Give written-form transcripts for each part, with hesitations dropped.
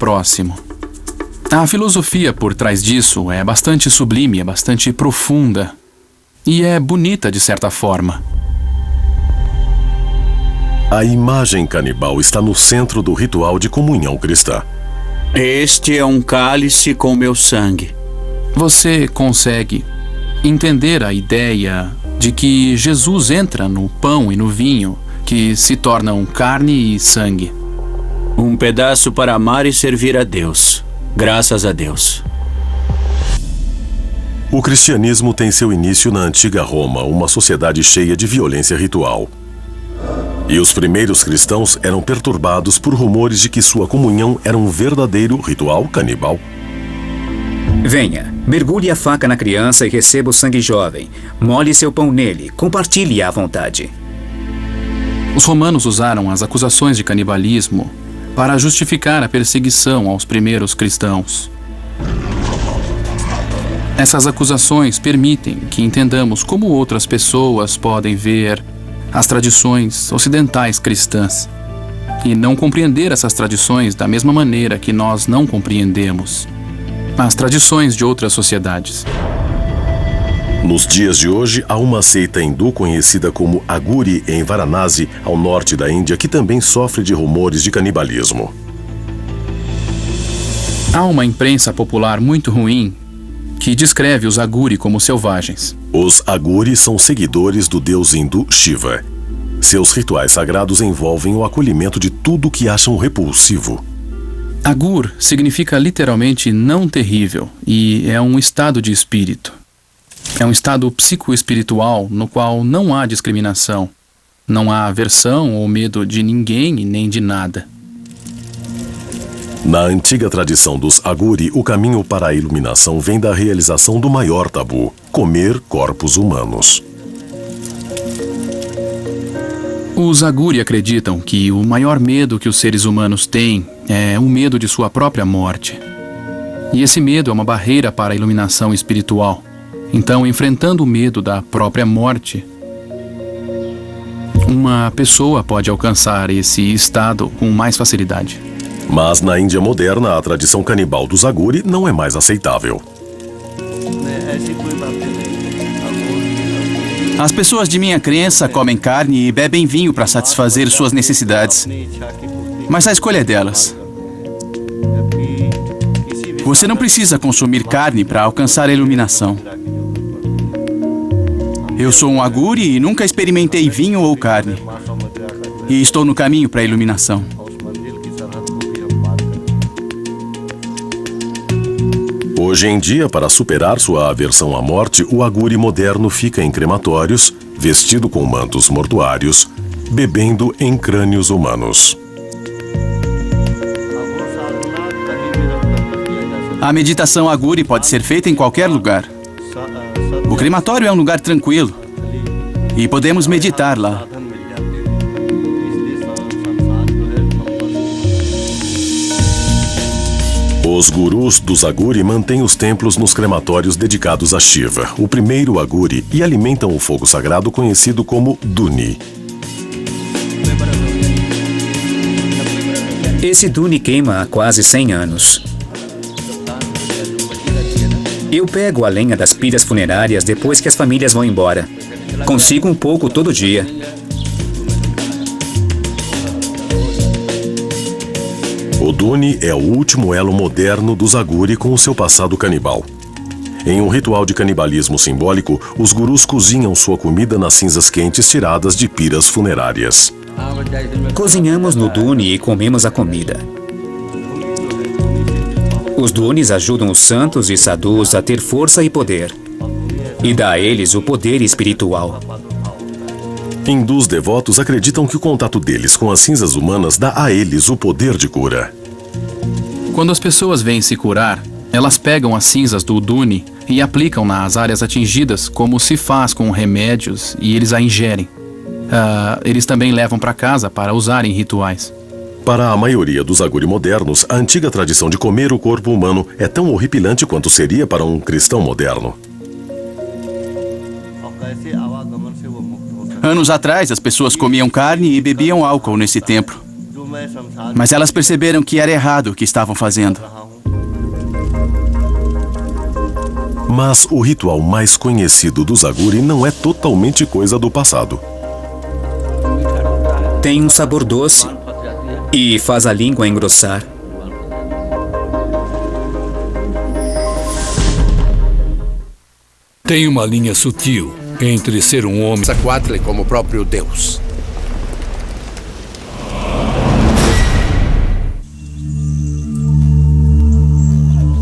próximo. A filosofia por trás disso é bastante sublime, é bastante profunda e é bonita de certa forma. A imagem canibal está no centro do ritual de comunhão cristã. Este é um cálice com meu sangue. Você consegue entender a ideia de que Jesus entra no pão e no vinho, que se tornam carne e sangue. Um pedaço para amar e servir a Deus. Graças a Deus. O cristianismo tem seu início na antiga Roma, uma sociedade cheia de violência ritual. E os primeiros cristãos eram perturbados por rumores de que sua comunhão era um verdadeiro ritual canibal. Venha, mergulhe a faca na criança e receba o sangue jovem. Molhe seu pão nele, compartilhe à vontade. Os romanos usaram as acusações de canibalismo para justificar a perseguição aos primeiros cristãos. Essas acusações permitem que entendamos como outras pessoas podem ver as tradições ocidentais cristãs e não compreender essas tradições da mesma maneira que nós não compreendemos as tradições de outras sociedades. Nos dias de hoje, há uma seita hindu conhecida como Aguri em Varanasi, ao norte da Índia, que também sofre de rumores de canibalismo. Há uma imprensa popular muito ruim que descreve os Aguri como selvagens. Os Aguri são seguidores do deus hindu Shiva. Seus rituais sagrados envolvem o acolhimento de tudo que acham repulsivo. Agur significa literalmente não terrível e é um estado de espírito. É um estado psicoespiritual no qual não há discriminação, não há aversão ou medo de ninguém e nem de nada. Na antiga tradição dos Aguri, o caminho para a iluminação vem da realização do maior tabu: comer corpos humanos. Os Aguri acreditam que o maior medo que os seres humanos têm é o medo de sua própria morte. E esse medo é uma barreira para a iluminação espiritual. Então, enfrentando o medo da própria morte, uma pessoa pode alcançar esse estado com mais facilidade. Mas na Índia moderna, a tradição canibal dos Aguri não é mais aceitável. As pessoas de minha crença comem carne e bebem vinho para satisfazer suas necessidades. Mas a escolha é delas. Você não precisa consumir carne para alcançar a iluminação. Eu sou um Aguri e nunca experimentei vinho ou carne. E estou no caminho para a iluminação. Hoje em dia, para superar sua aversão à morte, o Aguri moderno fica em crematórios, vestido com mantos mortuários, bebendo em crânios humanos. A meditação Aguri pode ser feita em qualquer lugar. O crematório é um lugar tranquilo e podemos meditar lá. Os gurus dos Aguri mantêm os templos nos crematórios dedicados a Shiva, o primeiro Aguri, e alimentam o fogo sagrado conhecido como Duni. Esse Duni queima há quase 100 anos. Eu pego a lenha das pilhas funerárias depois que as famílias vão embora. Consigo um pouco todo dia. O Duni é o último elo moderno dos Aguri com o seu passado canibal. Em um ritual de canibalismo simbólico, os gurus cozinham sua comida nas cinzas quentes tiradas de piras funerárias. Cozinhamos no Duni e comemos a comida. Os Dunis ajudam os santos e sadhus a ter força e poder. E dá a eles o poder espiritual. Hindus devotos acreditam que o contato deles com as cinzas humanas dá a eles o poder de cura. Quando as pessoas vêm se curar, elas pegam as cinzas do Duni e aplicam nas áreas atingidas como se faz com remédios e eles a ingerem. Eles também levam para casa para usar em rituais. Para a maioria dos Aguri modernos, a antiga tradição de comer o corpo humano é tão horripilante quanto seria para um cristão moderno. Anos atrás, as pessoas comiam carne e bebiam álcool nesse templo. Mas elas perceberam que era errado o que estavam fazendo. Mas o ritual mais conhecido dos Aguri não é totalmente coisa do passado. Tem um sabor doce e faz a língua engrossar. Tem uma linha sutil entre ser um homem... Quetzalcoatl como o próprio Deus.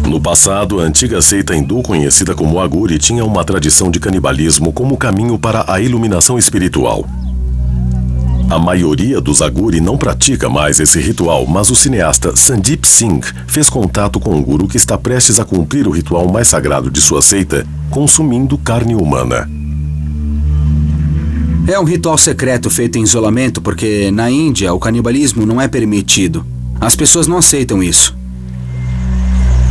No passado, a antiga seita hindu conhecida como Aguri tinha uma tradição de canibalismo como caminho para a iluminação espiritual. A maioria dos Aguri não pratica mais esse ritual, mas o cineasta Sandeep Singh fez contato com um guru que está prestes a cumprir o ritual mais sagrado de sua seita, consumindo carne humana. É um ritual secreto feito em isolamento porque, na Índia, o canibalismo não é permitido. As pessoas não aceitam isso.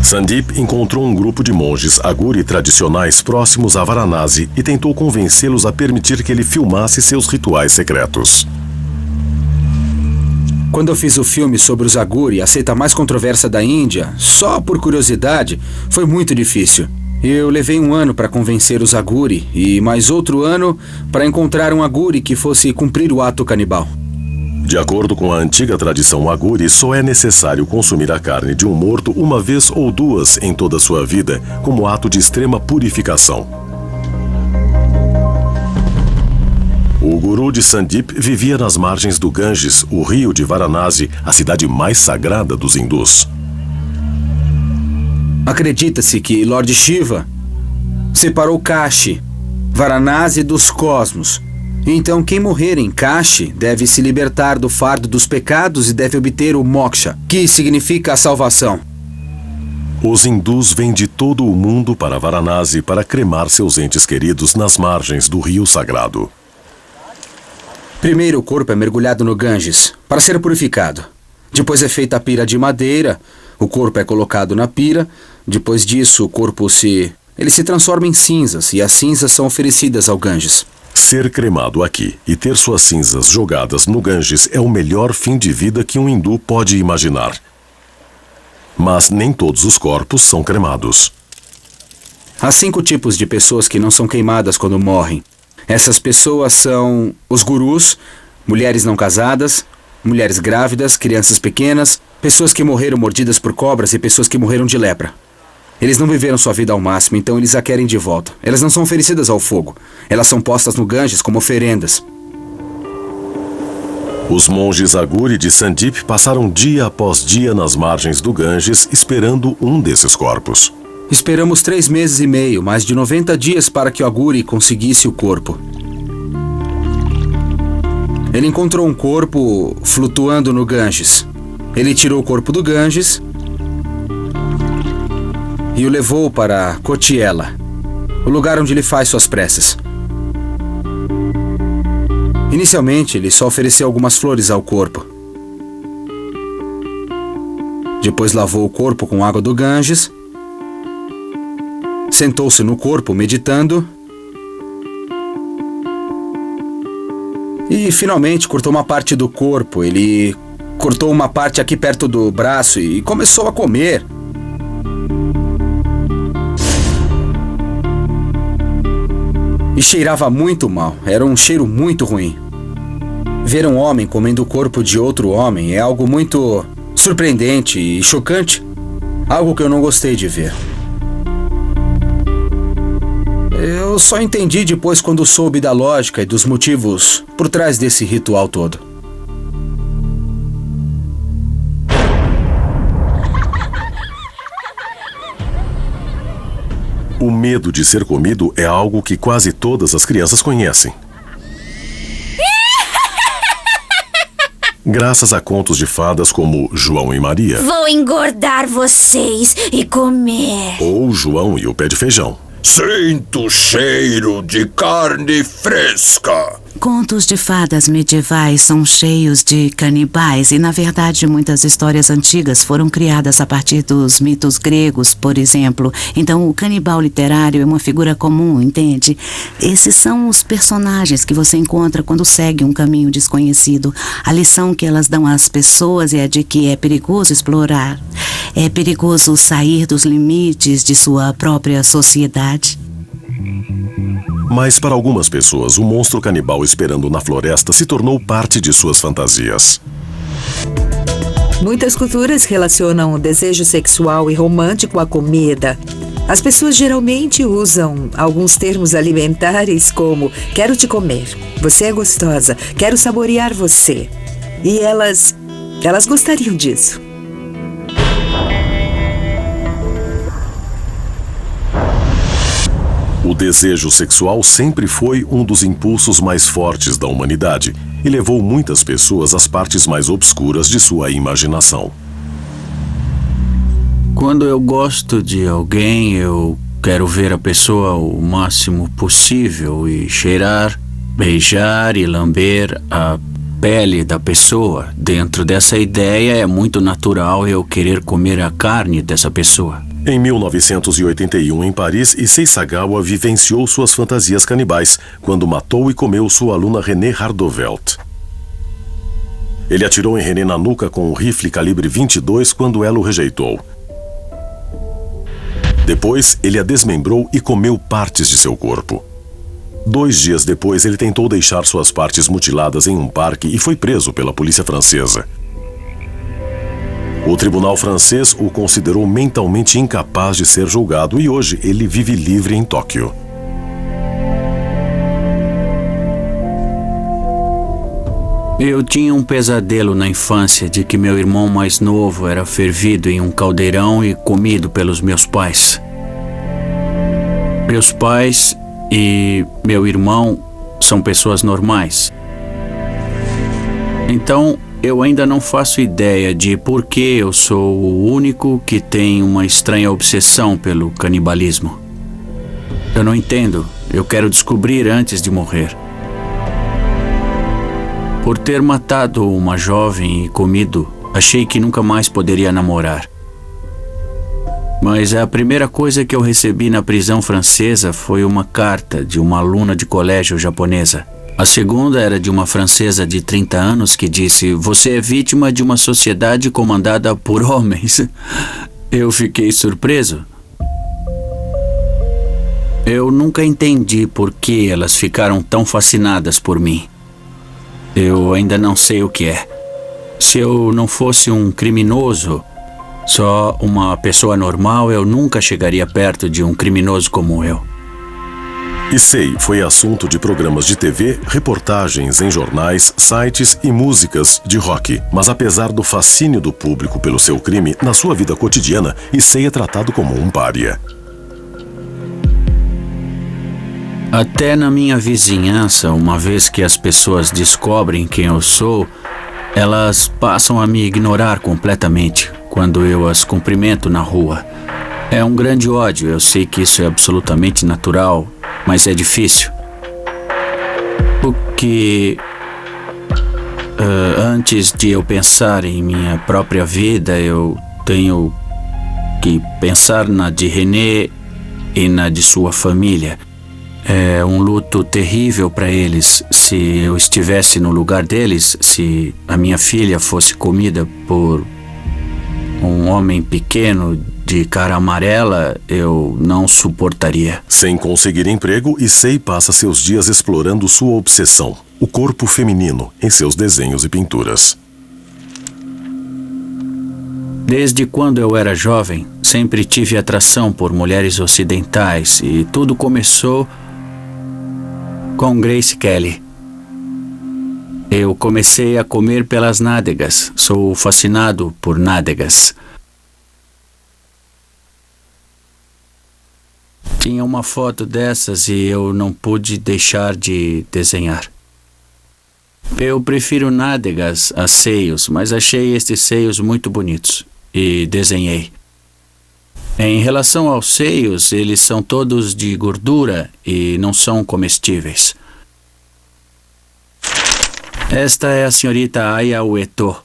Sandeep encontrou um grupo de monges Aguri tradicionais próximos a Varanasi e tentou convencê-los a permitir que ele filmasse seus rituais secretos. Quando eu fiz o filme sobre os Aguri, a seita mais controversa da Índia, só por curiosidade, foi muito difícil. Eu levei 1 ano para convencer os Aguri e mais outro ano para encontrar um Aguri que fosse cumprir o ato canibal. De acordo com a antiga tradição Aguri, só é necessário consumir a carne de um morto 1 vez ou 2 em toda a sua vida, como ato de extrema purificação. O guru de Sandeep vivia nas margens do Ganges, o rio de Varanasi, a cidade mais sagrada dos hindus. Acredita-se que Lord Shiva separou Kashi, Varanasi dos cosmos. Então, quem morrer em Kashi deve se libertar do fardo dos pecados e deve obter o moksha, que significa a salvação. Os hindus vêm de todo o mundo para Varanasi para cremar seus entes queridos nas margens do rio sagrado. Primeiro o corpo é mergulhado no Ganges para ser purificado. Depois é feita a pira de madeira, o corpo é colocado na pira. Depois disso o corpo se transforma em cinzas e as cinzas são oferecidas ao Ganges. Ser cremado aqui e ter suas cinzas jogadas no Ganges é o melhor fim de vida que um hindu pode imaginar. Mas nem todos os corpos são cremados. Há 5 tipos de pessoas que não são queimadas quando morrem. Essas pessoas são os gurus, mulheres não casadas, mulheres grávidas, crianças pequenas, pessoas que morreram mordidas por cobras e pessoas que morreram de lepra. Eles não viveram sua vida ao máximo, então eles a querem de volta. Elas não são oferecidas ao fogo. Elas são postas no Ganges como oferendas. Os monges Aguri de Sandeep passaram dia após dia nas margens do Ganges esperando um desses corpos. Esperamos 3 meses e meio, mais de 90 dias para que o Aguri conseguisse o corpo. Ele encontrou um corpo flutuando no Ganges. Ele tirou o corpo do Ganges e o levou para Kotiela, o lugar onde ele faz suas preces. Inicialmente, ele só ofereceu algumas flores ao corpo. Depois lavou o corpo com água do Ganges, sentou-se no corpo meditando e finalmente cortou uma parte do corpo. Ele cortou uma parte aqui perto do braço e começou a comer. E cheirava muito mal, era um cheiro muito ruim. Ver um homem comendo o corpo de outro homem é algo muito surpreendente e chocante. Algo que eu não gostei de ver. Eu só entendi depois quando soube da lógica e dos motivos por trás desse ritual todo. O medo de ser comido é algo que quase todas as crianças conhecem. Graças a contos de fadas como João e Maria. Vou engordar vocês e comer. Ou João e o Pé de Feijão. Sinto cheiro de carne fresca. Contos de fadas medievais são cheios de canibais e, na verdade, muitas histórias antigas foram criadas a partir dos mitos gregos, por exemplo. Então, o canibal literário é uma figura comum, entende? Esses são os personagens que você encontra quando segue um caminho desconhecido. A lição que elas dão às pessoas é a de que é perigoso explorar. É perigoso sair dos limites de sua própria sociedade. Mas para algumas pessoas, o monstro canibal esperando na floresta se tornou parte de suas fantasias. Muitas culturas relacionam o desejo sexual e romântico à comida. As pessoas geralmente usam alguns termos alimentares como quero te comer, você é gostosa, quero saborear você. E elas gostariam disso. O desejo sexual sempre foi um dos impulsos mais fortes da humanidade e levou muitas pessoas às partes mais obscuras de sua imaginação. Quando eu gosto de alguém, eu quero ver a pessoa o máximo possível e cheirar, beijar e lamber a pele da pessoa. Dentro dessa ideia é muito natural eu querer comer a carne dessa pessoa. Em 1981, em Paris, Issei Sagawa vivenciou suas fantasias canibais quando matou e comeu sua aluna René Hardovelt. Ele atirou em René na nuca com um rifle calibre 22 quando ela o rejeitou. Depois, ele a desmembrou e comeu partes de seu corpo. 2 dias depois, ele tentou deixar suas partes mutiladas em um parque e foi preso pela polícia francesa. O tribunal francês o considerou mentalmente incapaz de ser julgado e hoje ele vive livre em Tóquio. Eu tinha um pesadelo na infância de que meu irmão mais novo era fervido em um caldeirão e comido pelos meus pais. Meus pais e meu irmão são pessoas normais. Então, eu ainda não faço ideia de por que eu sou o único que tem uma estranha obsessão pelo canibalismo. Eu não entendo. Eu quero descobrir antes de morrer. Por ter matado uma jovem e comido, achei que nunca mais poderia namorar. Mas a primeira coisa que eu recebi na prisão francesa foi uma carta de uma aluna de colégio japonesa. A segunda era de uma francesa de 30 anos que disse: "Você é vítima de uma sociedade comandada por homens." Eu fiquei surpreso. Eu nunca entendi por que elas ficaram tão fascinadas por mim. Eu ainda não sei o que é. Se eu não fosse um criminoso, só uma pessoa normal, eu nunca chegaria perto de um criminoso como eu. Issei foi assunto de programas de TV, reportagens em jornais, sites e músicas de rock. Mas apesar do fascínio do público pelo seu crime, na sua vida cotidiana, Issei é tratado como um pária. Até na minha vizinhança, uma vez que as pessoas descobrem quem eu sou, elas passam a me ignorar completamente quando eu as cumprimento na rua. É um grande ódio, eu sei que isso é absolutamente natural, mas é difícil. Porque antes de eu pensar em minha própria vida, eu tenho que pensar na de René e na de sua família. É um luto terrível para eles. Se eu estivesse no lugar deles, se a minha filha fosse comida por um homem pequeno de cara amarela, eu não suportaria. Sem conseguir emprego, Issei passa seus dias explorando sua obsessão, o corpo feminino, em seus desenhos e pinturas. Desde quando eu era jovem, sempre tive atração por mulheres ocidentais e tudo começou com Grace Kelly. Eu comecei a comer pelas nádegas. Sou fascinado por nádegas. Tinha uma foto dessas e eu não pude deixar de desenhar. Eu prefiro nádegas a seios, mas achei estes seios muito bonitos e desenhei. Em relação aos seios, eles são todos de gordura e não são comestíveis. Esta é a senhorita Aya Ueto.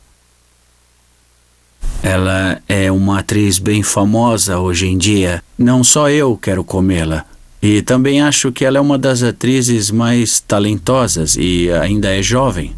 Ela é uma atriz bem famosa hoje em dia. Não só eu quero comê-la. E também acho que ela é uma das atrizes mais talentosas e ainda é jovem.